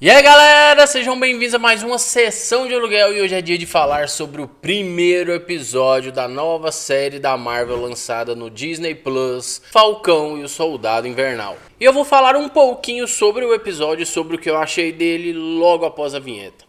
E aí galera, sejam bem-vindos a mais uma sessão de aluguel e hoje é dia de falar sobre o primeiro episódio da nova série da Marvel lançada no Disney Plus, Falcão e o Soldado Invernal. E eu vou falar um pouquinho sobre o episódio e sobre o que eu achei dele logo após a vinheta.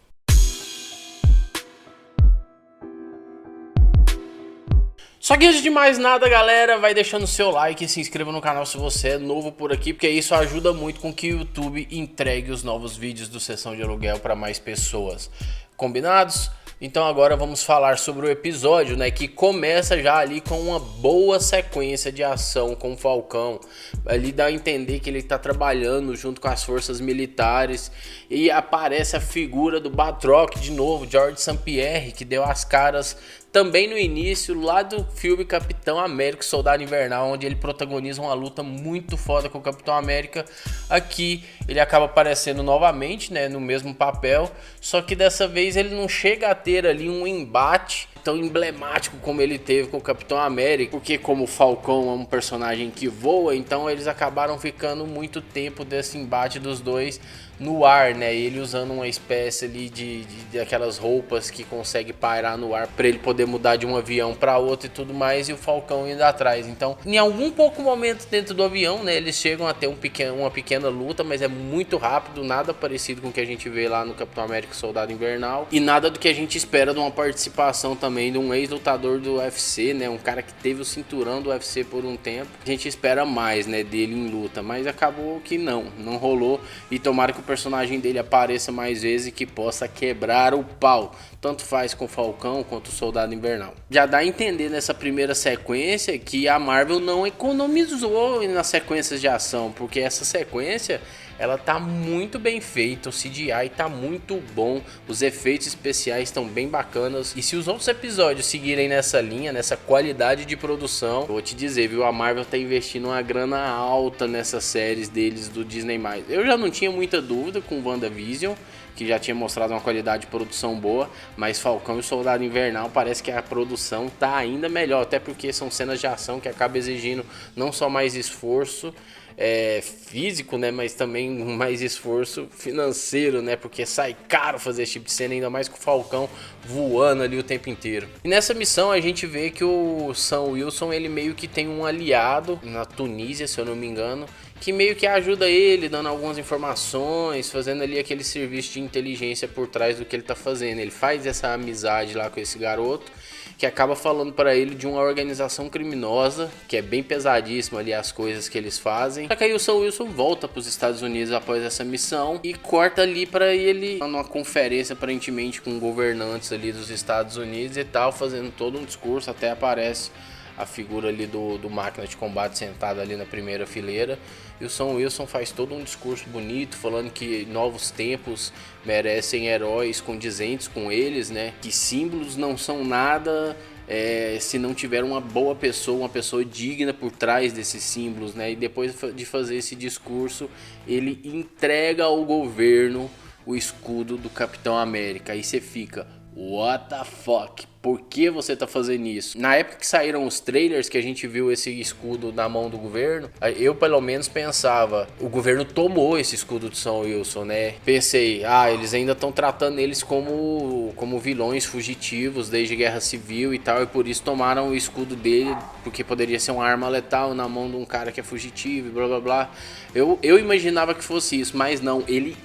Só que antes de mais nada, galera, vai deixando o seu like e se inscreva no canal se você é novo por aqui, porque isso ajuda muito com que o YouTube entregue os novos vídeos do Sessão de Aluguel para mais pessoas. Combinados? Então agora vamos falar sobre o episódio, né, que começa já ali com uma boa sequência de ação com o Falcão. Ali dá a entender que ele está trabalhando junto com as forças militares e aparece a figura do Batroc de novo, George St. Pierre, que deu as caras também no início lá do filme Capitão América Soldado Invernal, onde ele protagoniza uma luta muito foda com o Capitão América. Aqui ele acaba aparecendo novamente, né, no mesmo papel, só que dessa vez ele não chega a ter ali um embate tão emblemático como ele teve com o Capitão América, porque como o Falcão é um personagem que voa, então eles acabaram ficando muito tempo desse embate dos dois no ar, né? Ele usando uma espécie ali de aquelas roupas que consegue pairar no ar para ele poder mudar de um avião para outro e tudo mais, e o Falcão indo atrás. Então, em algum pouco momento dentro do avião, né, eles chegam a ter uma pequena luta, mas é muito rápido, nada parecido com o que a gente vê lá no Capitão América Soldado Invernal e nada do que a gente espera de uma participação também de um ex-lutador do UFC, né, um cara que teve o cinturão do UFC por um tempo. A gente espera mais, né, dele em luta, mas acabou que não rolou, e tomara que o personagem dele apareça mais vezes e que possa quebrar o pau, tanto faz com o Falcão quanto o Soldado Invernal. Já dá a entender nessa primeira sequência que a Marvel não economizou nas sequências de ação, porque essa sequência ela tá muito bem feita, o CGI tá muito bom, os efeitos especiais estão bem bacanas, e se os outros episódios seguirem nessa linha, nessa qualidade de produção, eu vou te dizer, viu, a Marvel tá investindo uma grana alta nessas séries deles do Disney+. Eu já não tinha muita dúvida com WandaVision, que já tinha mostrado uma qualidade de produção boa, mas Falcão e o Soldado Invernal parece que a produção tá ainda melhor, até porque são cenas de ação que acaba exigindo não só mais esforço físico, né, mas também mais esforço financeiro, né, porque sai caro fazer esse tipo de cena, ainda mais com o Falcão voando ali o tempo inteiro. E nessa missão a gente vê que o Sam Wilson, ele meio que tem um aliado na Tunísia, se eu não me engano, que meio que ajuda ele, dando algumas informações, fazendo ali aquele serviço de inteligência por trás do que ele tá fazendo. Ele faz essa amizade lá com esse garoto, que acaba falando para ele de uma organização criminosa, que é bem pesadíssima ali as coisas que eles fazem. Só que aí o Sam Wilson volta para os Estados Unidos após essa missão e corta ali para ele numa conferência aparentemente com governantes ali dos Estados Unidos e tal, fazendo todo um discurso, até aparece a figura ali do máquina de combate sentado ali na primeira fileira, e o Sam Wilson faz todo um discurso bonito, falando que novos tempos merecem heróis condizentes com eles, né, que símbolos não são nada se não tiver uma boa pessoa, uma pessoa digna por trás desses símbolos, né, e depois de fazer esse discurso, ele entrega ao governo o escudo do Capitão América, aí você fica, what the fuck? Por que você tá fazendo isso? Na época que saíram os trailers, que a gente viu esse escudo na mão do governo, eu pelo menos pensava, o governo tomou esse escudo do Sam Wilson, né? Pensei, eles ainda estão tratando eles como vilões fugitivos desde Guerra Civil e tal, e por isso tomaram o escudo dele, porque poderia ser uma arma letal na mão de um cara que é fugitivo e blá blá blá. Eu imaginava que fosse isso, mas não, ele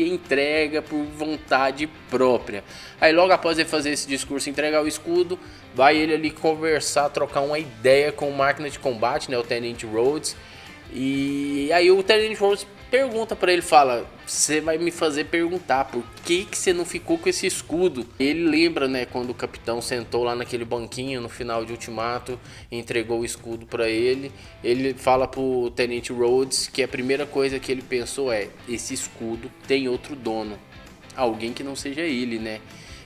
entrega por vontade própria. Aí logo após ele fazer esse discurso, entregar o escudo, vai ele ali conversar, trocar uma ideia com o máquina de combate, né, o Tenente Rhodes. E aí o Tenente Rhodes pergunta pra ele, fala, você vai me fazer perguntar por que você não ficou com esse escudo? Ele lembra, né, quando o capitão sentou lá naquele banquinho no final de Ultimato e entregou o escudo pra ele. Ele fala pro Tenente Rhodes que a primeira coisa que ele pensou esse escudo tem outro dono, alguém que não seja ele, né?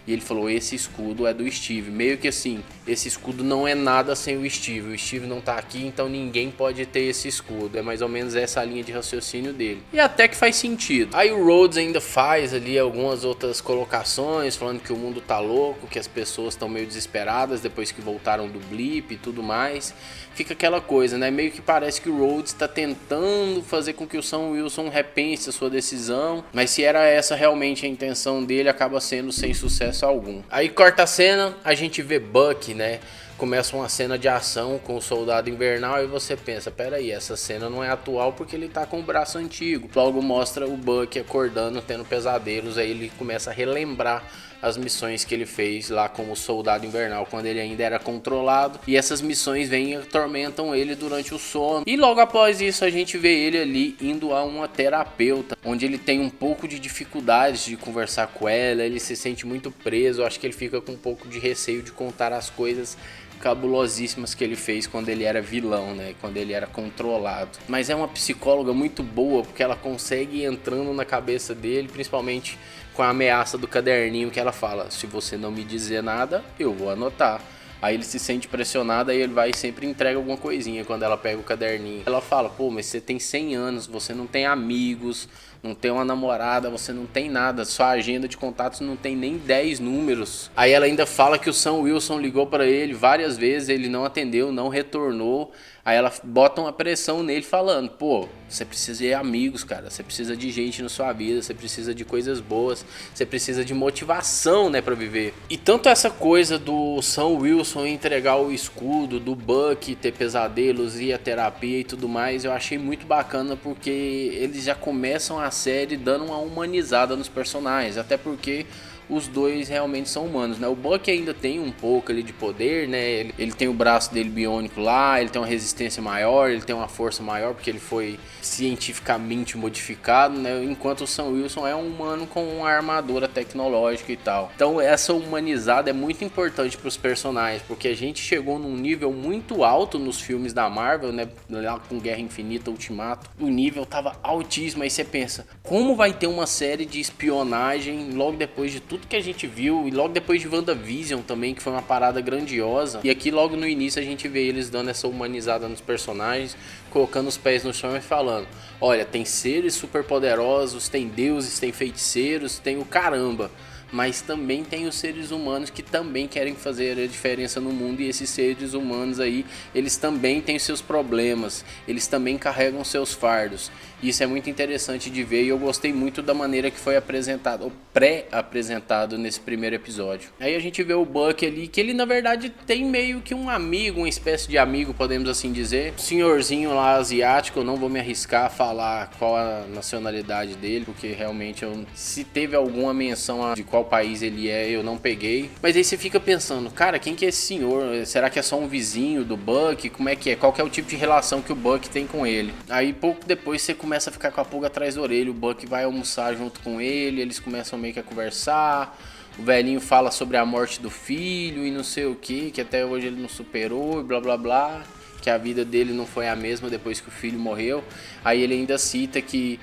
E ele falou, esse escudo é do Steve. Meio que assim, esse escudo não é nada sem o Steve. O Steve não tá aqui, então ninguém pode ter esse escudo. É mais ou menos essa a linha de raciocínio dele. E até que faz sentido. Aí o Rhodes ainda faz ali algumas outras colocações, falando que o mundo tá louco, que as pessoas estão meio desesperadas depois que voltaram do blip e tudo mais. Fica aquela coisa, né? Meio que parece que o Rhodes tá tentando fazer com que o Sam Wilson repense a sua decisão. Mas se era essa realmente a intenção dele, acaba sendo sem sucesso algum. Aí corta a cena, a gente vê Bucky, né? Começa uma cena de ação com o Soldado Invernal e você pensa, peraí, essa cena não é atual porque ele tá com o braço antigo. Logo mostra o Bucky acordando, tendo pesadelos, aí ele começa a relembrar as missões que ele fez lá como Soldado Invernal, quando ele ainda era controlado, e essas missões vêm e atormentam ele durante o sono. E logo após isso a gente vê ele ali indo a uma terapeuta, onde ele tem um pouco de dificuldades de conversar com ela, ele se sente muito preso, eu acho que ele fica com um pouco de receio de contar as coisas cabulosíssimas que ele fez quando ele era vilão, né? Quando ele era controlado. Mas é uma psicóloga muito boa, porque ela consegue ir entrando na cabeça dele, principalmente com a ameaça do caderninho que ela fala, se você não me dizer nada, eu vou anotar. Aí ele se sente pressionado, aí ele vai e sempre entrega alguma coisinha quando ela pega o caderninho. Ela fala, pô, mas você tem 100 anos, você não tem amigos, não tem uma namorada, você não tem nada, sua agenda de contatos não tem nem 10 números. Aí ela ainda fala que o Sam Wilson ligou para ele várias vezes, ele não atendeu, não retornou. Aí ela bota uma pressão nele falando, pô, você precisa de amigos, cara, você precisa de gente na sua vida, você precisa de coisas boas, você precisa de motivação, né, pra viver. E tanto essa coisa do Sam Wilson entregar o escudo, do Bucky ter pesadelos e a terapia e tudo mais, eu achei muito bacana porque eles já começam a série dando uma humanizada nos personagens, até porque os dois realmente são humanos, né? O Bucky ainda tem um pouco ali de poder, né? Ele tem o braço dele biônico lá, ele tem uma resistência maior, ele tem uma força maior porque ele foi cientificamente modificado, né? Enquanto o Sam Wilson é um humano com uma armadura tecnológica e tal. Então essa humanizada é muito importante para os personagens, porque a gente chegou num nível muito alto nos filmes da Marvel, né? Lá com Guerra Infinita, Ultimato, o nível tava altíssimo. Aí você pensa, como vai ter uma série de espionagem logo depois de tudo que a gente viu, e logo depois de WandaVision também, que foi uma parada grandiosa. E aqui logo no início a gente vê eles dando essa humanizada nos personagens, colocando os pés no chão e falando, olha, tem seres super poderosos, tem deuses, tem feiticeiros, tem o caramba, mas também tem os seres humanos que também querem fazer a diferença no mundo, e esses seres humanos aí, eles também têm seus problemas, eles também carregam seus fardos. Isso é muito interessante de ver e eu gostei muito da maneira que foi apresentado, ou pré-apresentado nesse primeiro episódio. Aí a gente vê o Bucky ali, que ele na verdade tem meio que um amigo, uma espécie de amigo, podemos assim dizer. O senhorzinho lá asiático, eu não vou me arriscar a falar qual a nacionalidade dele, porque realmente se teve alguma menção de qual país ele é, eu não peguei. Mas aí você fica pensando, cara, quem que é esse senhor? Será que é só um vizinho do Bucky? Como é que é? Qual que é o tipo de relação que o Bucky tem com ele? Aí pouco depois você começa a ficar com a pulga atrás da orelha, o Bucky vai almoçar junto com ele, eles começam meio que a conversar, o velhinho fala sobre a morte do filho e não sei o que até hoje ele não superou e blá blá blá, que a vida dele não foi a mesma depois que o filho morreu. Aí ele ainda cita que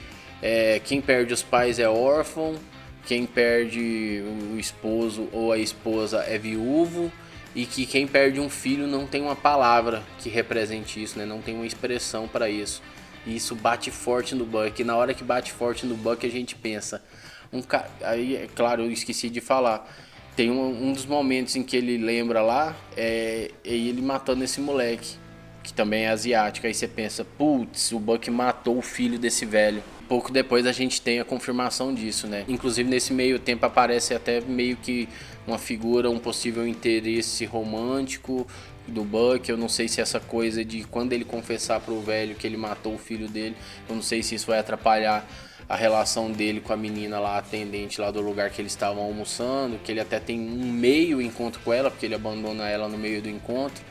quem perde os pais é órfão, quem perde o esposo ou a esposa é viúvo, e que quem perde um filho não tem uma palavra que represente isso, né? Não tem uma expressão para isso. E isso bate forte no Bucky. Na hora que bate forte no Bucky, a gente pensa... Aí, é claro, eu esqueci de falar. Tem um dos momentos em que ele lembra lá, é ele matando esse moleque, que também é asiático. Aí você pensa, putz, o Bucky matou o filho desse velho. Pouco depois a gente tem a confirmação disso, né? Inclusive nesse meio tempo aparece até meio que uma figura, um possível interesse romântico do Bucky. Eu não sei se essa coisa de quando ele confessar pro velho que ele matou o filho dele, eu não sei se isso vai atrapalhar a relação dele com a menina lá, atendente lá do lugar que eles estavam almoçando, que ele até tem um meio encontro com ela, porque ele abandona ela no meio do encontro.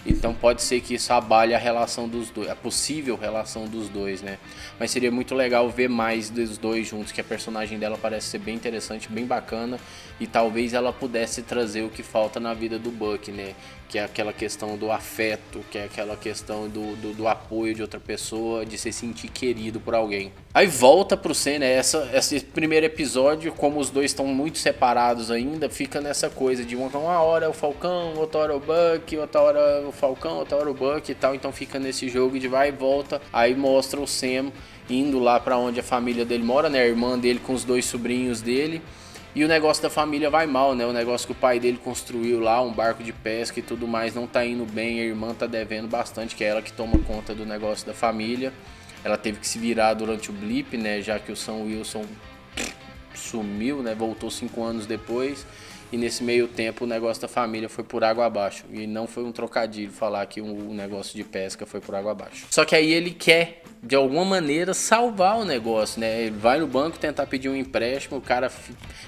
Então pode ser que isso abale a relação dos dois, a possível relação dos dois, né? Mas seria muito legal ver mais dos dois juntos, que a personagem dela parece ser bem interessante, bem bacana, e talvez ela pudesse trazer o que falta na vida do Bucky, né? Que é aquela questão do afeto, que é aquela questão do apoio de outra pessoa, de se sentir querido por alguém. Aí volta pro Sam, né? Esse primeiro episódio, como os dois estão muito separados ainda, fica nessa coisa de uma hora é o Falcão, outra hora é o Buck, outra hora é o Falcão, outra hora é o Buck e tal. Então fica nesse jogo de vai e volta. Aí mostra o Sam indo lá pra onde a família dele mora, né? A irmã dele com os dois sobrinhos dele. E o negócio da família vai mal, né? O negócio que o pai dele construiu lá, um barco de pesca e tudo mais, não tá indo bem. A irmã tá devendo bastante, que é ela que toma conta do negócio da família. Ela teve que se virar durante o blip, né? Já que o Sam Wilson sumiu, né? Voltou 5 anos depois. E nesse meio tempo o negócio da família foi por água abaixo. E não foi um trocadilho falar que o negócio de pesca foi por água abaixo. Só que aí ele quer, de alguma maneira, salvar o negócio, né? Ele vai no banco tentar pedir um empréstimo. O cara,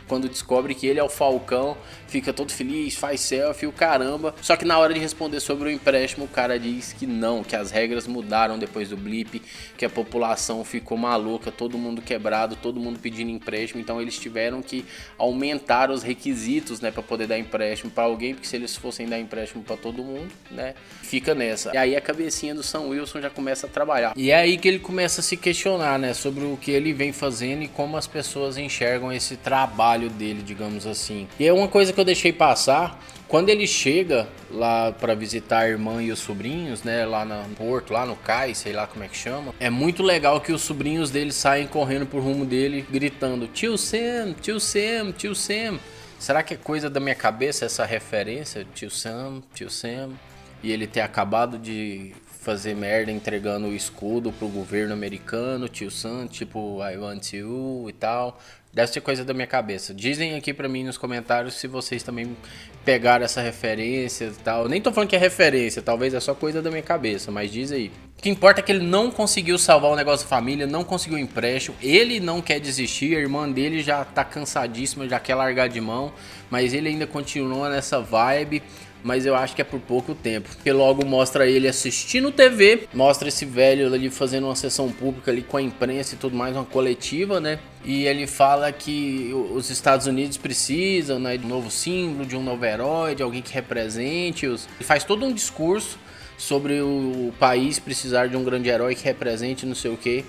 quando descobre que ele é o Falcão, fica todo feliz, faz selfie, o caramba. Só que na hora de responder sobre o empréstimo, o cara diz que não, que as regras mudaram depois do blip, que a população ficou maluca, todo mundo quebrado, todo mundo pedindo empréstimo. Então eles tiveram que aumentar os requisitos, né, para poder dar empréstimo para alguém, porque se eles fossem dar empréstimo para todo mundo, né, fica nessa. E aí a cabecinha do Sam Wilson já começa a trabalhar. E é aí que ele começa a se questionar, né, sobre o que ele vem fazendo e como as pessoas enxergam esse trabalho dele, digamos assim. E é uma coisa que eu deixei passar. Quando ele chega lá para visitar a irmã e os sobrinhos, né, lá no porto, lá no cais, sei lá como é que chama, é muito legal que os sobrinhos dele saem correndo por rumo dele, gritando: Tio Sam, tio Sam, tio Sam. Será que é coisa da minha cabeça essa referência? Tio Sam, tio Sam. E ele ter acabado de fazer merda entregando o escudo pro governo americano, tio Sam, tipo I want you e tal. Deve ser coisa da minha cabeça. Dizem aqui pra mim nos comentários se vocês também pegaram essa referência e tal. Nem tô falando que é referência, talvez é só coisa da minha cabeça, mas diz aí. O que importa é que ele não conseguiu salvar o negócio da família, não conseguiu empréstimo, ele não quer desistir, a irmã dele já tá cansadíssima, já quer largar de mão, mas ele ainda continua nessa vibe. Mas eu acho que é por pouco tempo. Porque logo mostra ele assistindo TV, mostra esse velho ali fazendo uma sessão pública ali com a imprensa e tudo mais, uma coletiva, né? E ele fala que os Estados Unidos precisam, né, de um novo símbolo, de um novo herói, de alguém que represente-os. Ele faz todo um discurso sobre o país precisar de um grande herói que represente não sei o quê.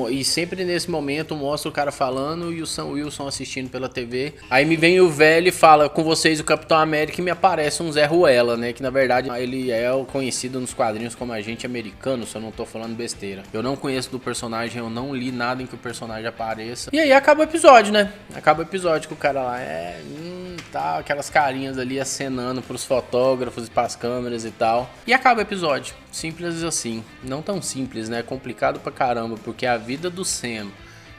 E sempre nesse momento mostra o cara falando e o Sam Wilson assistindo pela TV. Aí me vem o velho e fala: com vocês o Capitão América, e me aparece um Zé Ruela, né? Que na verdade ele é o conhecido nos quadrinhos como agente americano, se eu não tô falando besteira. Eu não conheço do personagem, eu não li nada em que o personagem apareça. E aí acaba o episódio, né? Acaba o episódio que o cara lá tá, aquelas carinhas ali acenando pros fotógrafos e pras câmeras e tal. E acaba o episódio. Simples assim. Não tão simples, né? Complicado pra caramba, porque a vida do Sam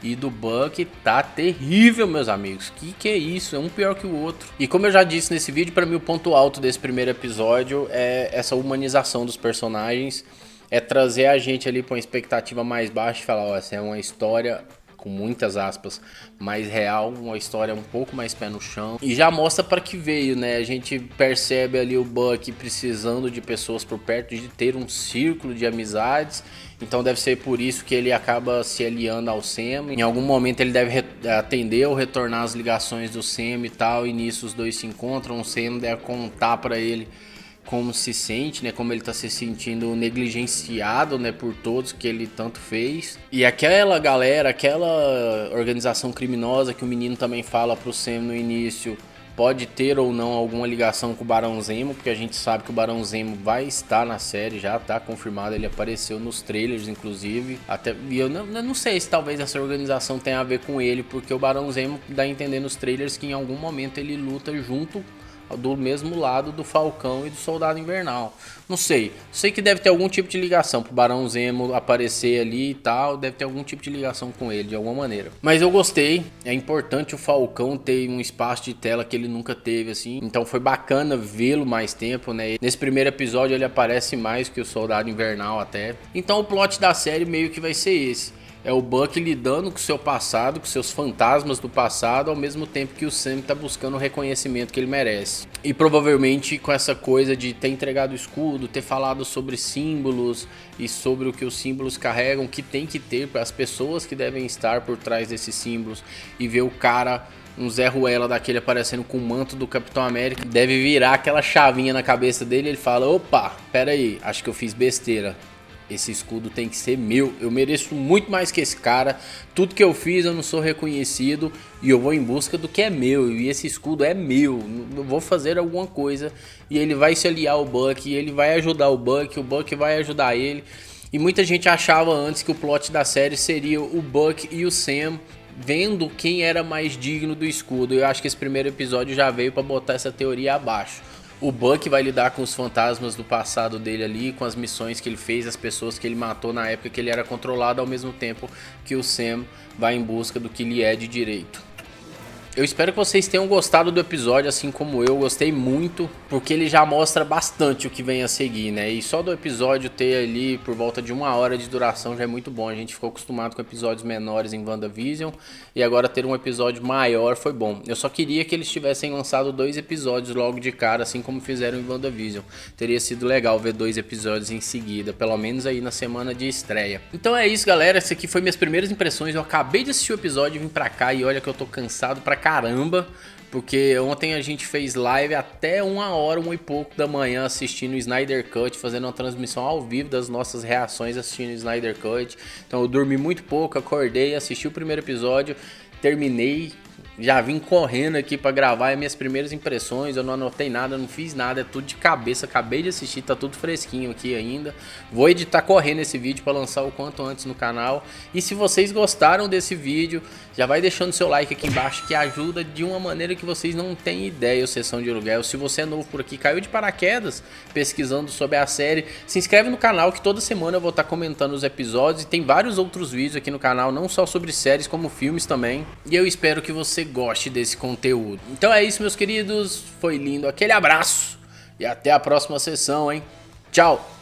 e do Buck tá terrível, meus amigos. Que é isso? É um pior que o outro. E como eu já disse nesse vídeo, pra mim o ponto alto desse primeiro episódio é essa humanização dos personagens. É trazer a gente ali pra uma expectativa mais baixa e falar: ó, essa é uma história, com muitas aspas, mais real, uma história um pouco mais pé no chão. E já mostra para que veio, né? A gente percebe ali o Buck precisando de pessoas por perto, de ter um círculo de amizades. Então deve ser por isso que ele acaba se aliando ao Sam. Em algum momento ele deve atender ou retornar as ligações do Sam e tal. E nisso os dois se encontram. O Sam deve contar para ele como se sente, né? Como ele tá se sentindo negligenciado, né? Por todos que ele tanto fez. E aquela galera, aquela organização criminosa que o menino também fala pro Sam no início, pode ter ou não alguma ligação com o Barão Zemo, porque a gente sabe que o Barão Zemo vai estar na série, já tá confirmado, ele apareceu nos trailers, inclusive. E eu não sei se talvez essa organização tenha a ver com ele, porque o Barão Zemo dá a entender nos trailers que em algum momento ele luta junto do mesmo lado do Falcão e do Soldado Invernal. Não sei. Sei que deve ter algum tipo de ligação pro Barão Zemo aparecer ali e tal. Deve ter algum tipo de ligação com ele, de alguma maneira. Mas eu gostei. É importante o Falcão ter um espaço de tela que ele nunca teve, assim. Então foi bacana vê-lo mais tempo, né? Nesse primeiro episódio ele aparece mais que o Soldado Invernal até. Então o plot da série meio que vai ser esse. É o Buck lidando com o seu passado, com seus fantasmas do passado, ao mesmo tempo que o Sam tá buscando o reconhecimento que ele merece. E provavelmente com essa coisa de ter entregado o escudo, ter falado sobre símbolos e sobre o que os símbolos carregam, que tem que ter para as pessoas que devem estar por trás desses símbolos, e ver o cara, um Zé Ruela daquele aparecendo com o manto do Capitão América, deve virar aquela chavinha na cabeça dele e ele fala: opa, pera aí, acho que eu fiz besteira. esse escudo tem que ser meu, eu mereço muito mais que esse cara, tudo que eu fiz eu não sou reconhecido e eu vou em busca do que é meu, e esse escudo é meu, eu vou fazer alguma coisa e ele vai se aliar ao Buck, ele vai ajudar o Buck vai ajudar ele. E muita gente achava antes que o plot da série seria o Buck e o Sam vendo quem era mais digno do escudo. Eu acho que esse primeiro episódio já veio para botar essa teoria abaixo. O Buck vai lidar com os fantasmas do passado dele ali, com as missões que ele fez, as pessoas que ele matou na época que ele era controlado, ao mesmo tempo que o Sam vai em busca do que lhe é de direito. Eu espero que vocês tenham gostado do episódio, assim como eu, gostei muito, porque ele já mostra bastante o que vem a seguir, né? E só do episódio ter ali por volta de 1 hora de duração já é muito bom. A gente ficou acostumado com episódios menores em WandaVision e agora ter um episódio maior foi bom. Eu só queria que eles tivessem lançado 2 episódios logo de cara, assim como fizeram em WandaVision. Teria sido legal ver 2 episódios em seguida, pelo menos aí na semana de estreia. Então é isso, galera, esse aqui foi minhas primeiras impressões. Eu acabei de assistir o episódio e vim pra cá e olha que eu tô cansado pra caramba, porque ontem a gente fez live até 1 hora, 1 e pouco da manhã assistindo o Snyder Cut, fazendo uma transmissão ao vivo das nossas reações assistindo o Snyder Cut. Então eu dormi muito pouco, acordei, assisti o primeiro episódio, terminei, já vim correndo aqui pra gravar as minhas primeiras impressões. Eu não anotei nada, não fiz nada, é tudo de cabeça, acabei de assistir, tá tudo fresquinho aqui ainda. Vou editar correndo esse vídeo pra lançar o quanto antes no canal. E se vocês gostaram desse vídeo, já vai deixando seu like aqui embaixo, que ajuda de uma maneira que vocês não têm ideia, o Sessão de Aluguel. Se você é novo por aqui, caiu de paraquedas pesquisando sobre a série, se inscreve no canal que toda semana eu vou estar comentando os episódios. E tem vários outros vídeos aqui no canal, não só sobre séries, como filmes também. E eu espero que você goste desse conteúdo. Então é isso, meus queridos, foi lindo, aquele abraço e até a próxima sessão, hein? Tchau!